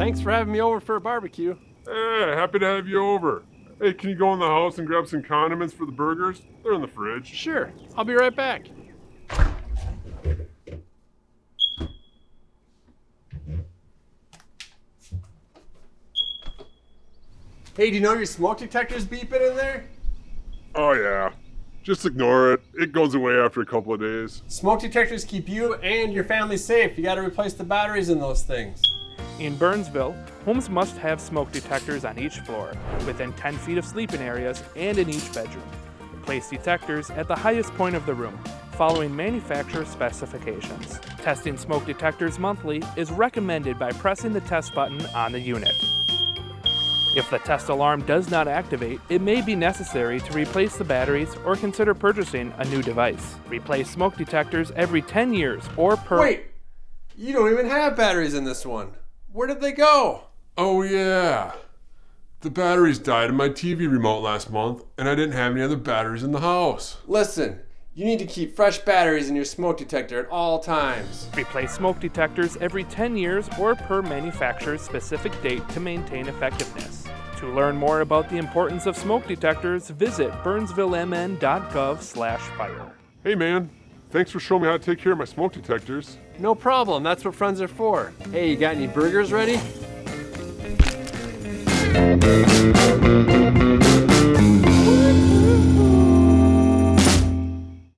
Thanks for having me over for a barbecue. Hey, happy to have you over. Hey, can you go in the house and grab some condiments for the burgers? They're in the fridge. Sure, I'll be right back. Hey, do you know your smoke detector's beeping in there? Oh yeah. Just ignore it. It goes away after a couple of days. Smoke detectors keep you and your family safe. You gotta replace the batteries in those things. In Burnsville, homes must have smoke detectors on each floor, within 10 feet of sleeping areas, and in each bedroom. Place detectors at the highest point of the room, following manufacturer specifications. Testing smoke detectors monthly is recommended by pressing the test button on the unit. If the test alarm does not activate, it may be necessary to replace the batteries or consider purchasing a new device. Replace smoke detectors every 10 years or per... Wait! You don't even have batteries in this one. Where did they go? Oh yeah. The batteries died in my TV remote last month, and I didn't have any other batteries in the house. Listen, you need to keep fresh batteries in your smoke detector at all times. Replace smoke detectors every 10 years or per manufacturer's specific date to maintain effectiveness. To learn more about the importance of smoke detectors, visit burnsvillemn.gov/fire. Hey man, thanks for showing me how to take care of my smoke detectors. No problem, that's what friends are for. Hey, you got any burgers ready?